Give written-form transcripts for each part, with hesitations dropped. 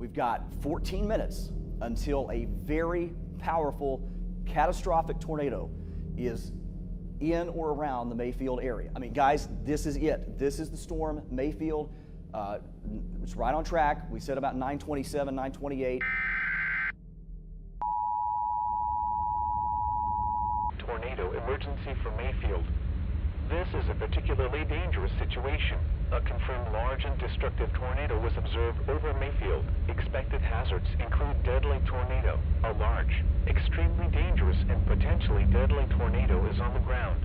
We've got 14 minutes until a very powerful, catastrophic tornado is in or around the Mayfield area. I mean, guys, this is it. This is the storm, Mayfield. It's right on track. We said about 9:27, 9:28. Tornado emergency for Mayfield. This is a particularly dangerous situation. A confirmed large and destructive tornado was observed over Mayfield. Expected hazards include deadly tornado. A large, extremely dangerous, and potentially deadly tornado is on the ground.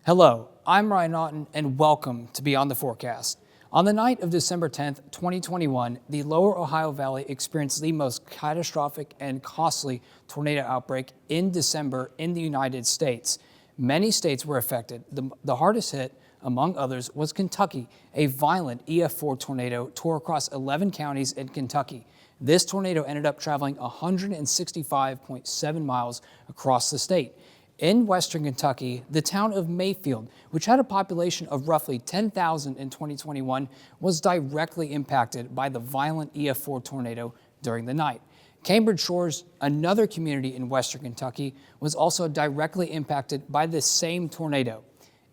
Hello, I'm Ryan Auten, and welcome to Beyond the Forecast. On the night of December 10th, 2021, the Lower Ohio Valley experienced the most catastrophic and costly tornado outbreak in December in the United States. Many states were affected. The hardest hit, among others, was Kentucky. A violent EF4 tornado tore across 11 counties in Kentucky. This tornado ended up traveling 165.7 miles across the state. In western Kentucky, the town of Mayfield, which had a population of roughly 10,000 in 2021, was directly impacted by the violent EF4 tornado during the night. Cambridge Shores, another community in western Kentucky, was also directly impacted by this same tornado.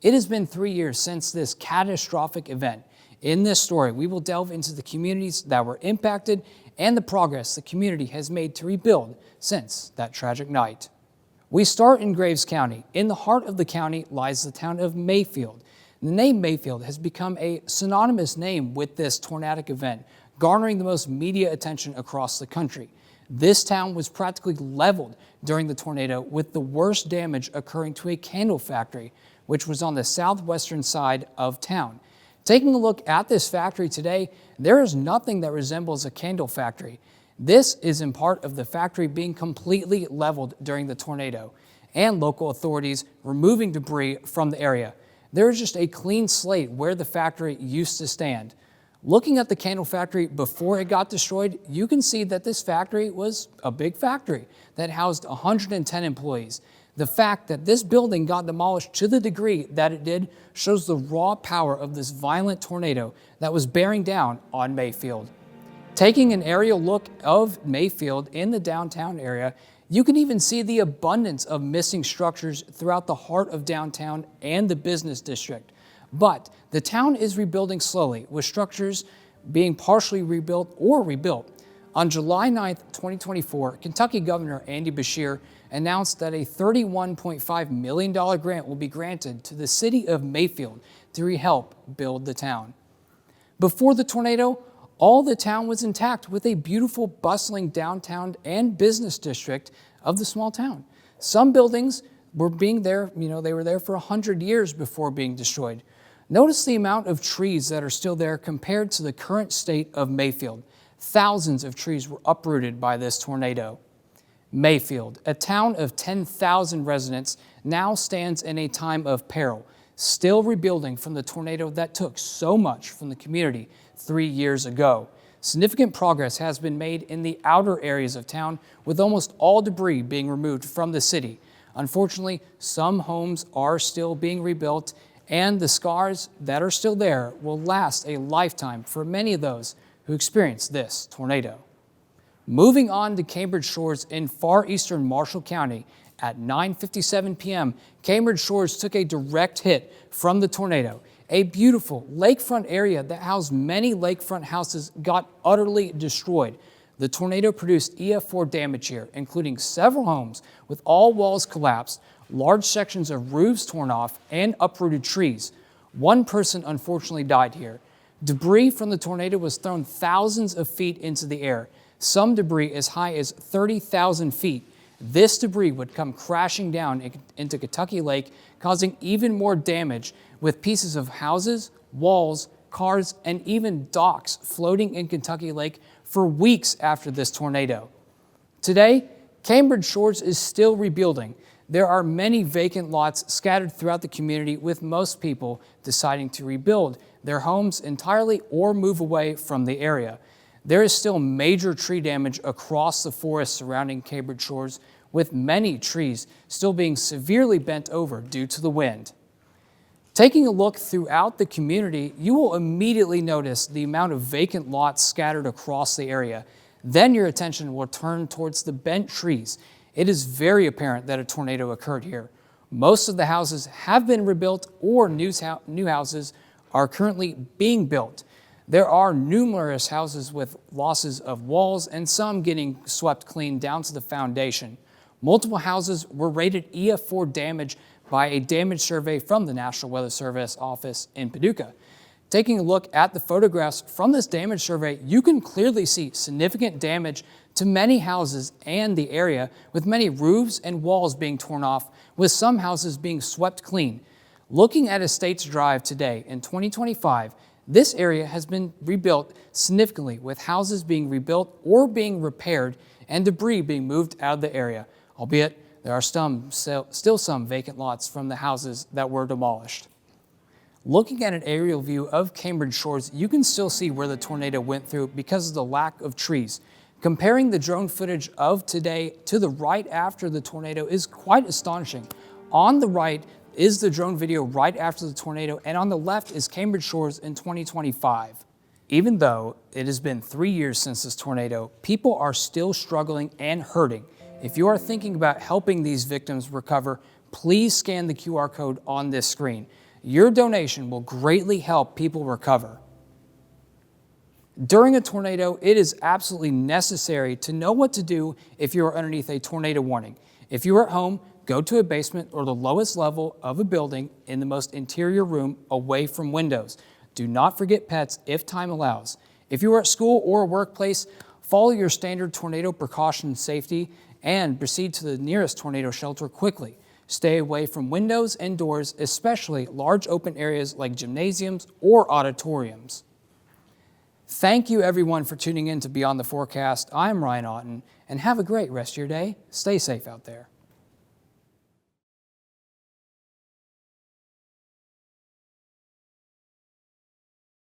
It has been 3 years since this catastrophic event. In this story, we will delve into the communities that were impacted and the progress the community has made to rebuild since that tragic night. We start in Graves County. In the heart of the county lies the town of Mayfield. The name Mayfield has become a synonymous name with this tornadic event, garnering the most media attention across the country. This town was practically leveled during the tornado, with the worst damage occurring to a candle factory, which was on the southwestern side of town. Taking a look at this factory today, there is nothing that resembles a candle factory. This is in part of the factory being completely leveled during the tornado and local authorities removing debris from the area. There is just a clean slate where the factory used to stand. Looking at the candle factory before it got destroyed, you can see that this factory was a big factory that housed 110 employees. The fact that this building got demolished to the degree that it did shows the raw power of this violent tornado that was bearing down on Mayfield. Taking an aerial look of Mayfield in the downtown area, you can even see the abundance of missing structures throughout the heart of downtown and the business district. But the town is rebuilding slowly, with structures being partially rebuilt or rebuilt. On July 9th, 2024, Kentucky Governor Andy Beshear announced that a $31.5 million grant will be granted to the city of Mayfield to help build the town. Before the tornado, all the town was intact, with a beautiful, bustling downtown and business district of the small town. Some buildings were being there, they were there for 100 years before being destroyed. Notice the amount of trees that are still there compared to the current state of Mayfield. Thousands of trees were uprooted by this tornado. Mayfield, a town of 10,000 residents, now stands in a time of peril, still rebuilding from the tornado that took so much from the community 3 years ago. Significant progress has been made in the outer areas of town, with almost all debris being removed from the city. Unfortunately, some homes are still being rebuilt, and the scars that are still there will last a lifetime for many of those who experienced this tornado. Moving on to Cambridge Shores in far eastern Marshall County, at 9:57 p.m., Cambridge Shores took a direct hit from the tornado. A beautiful lakefront area that housed many lakefront houses got utterly destroyed. The tornado produced EF4 damage here, including several homes with all walls collapsed, large sections of roofs torn off, and uprooted trees. One person unfortunately died here. Debris from the tornado was thrown thousands of feet into the air, some debris as high as 30,000 feet. This debris would come crashing down into Kentucky Lake, causing even more damage, with pieces of houses, walls, cars, and even docks floating in Kentucky Lake for weeks after this tornado. Today, Cambridge Shores is still rebuilding. There are many vacant lots scattered throughout the community, with most people deciding to rebuild their homes entirely or move away from the area. There is still major tree damage across the forest surrounding Cambridge Shores, with many trees still being severely bent over due to the wind. Taking a look throughout the community, you will immediately notice the amount of vacant lots scattered across the area. Then your attention will turn towards the bent trees. It is very apparent that a tornado occurred here. Most of the houses have been rebuilt or new houses are currently being built. There are numerous houses with losses of walls and some getting swept clean down to the foundation. Multiple houses were rated EF4 damage by a damage survey from the National Weather Service office in Paducah. Taking a look at the photographs from this damage survey, you can clearly see significant damage to many houses and the area, with many roofs and walls being torn off, with some houses being swept clean. Looking at Estates Drive today in 2025, this area has been rebuilt significantly, with houses being rebuilt or being repaired and debris being moved out of the area, albeit there are still some vacant lots from the houses that were demolished. Looking at an aerial view of Cambridge Shores, you can still see where the tornado went through because of the lack of trees. Comparing the drone footage of today to the right after the tornado is quite astonishing. On the right is the drone video right after the tornado, and on the left is Cambridge Shores in 2025. Even though it has been 3 years since this tornado, people are still struggling and hurting. If you are thinking about helping these victims recover, please scan the QR code on this screen. Your donation will greatly help people recover. During a tornado, it is absolutely necessary to know what to do if you are underneath a tornado warning. If you are at home, go to a basement or the lowest level of a building in the most interior room away from windows. Do not forget pets if time allows. If you are at school or a workplace, follow your standard tornado precaution safety and proceed to the nearest tornado shelter quickly. Stay away from windows and doors, especially large open areas like gymnasiums or auditoriums. Thank you everyone for tuning in to Beyond the Forecast. I'm Ryan Auten, and have a great rest of your day. Stay safe out there.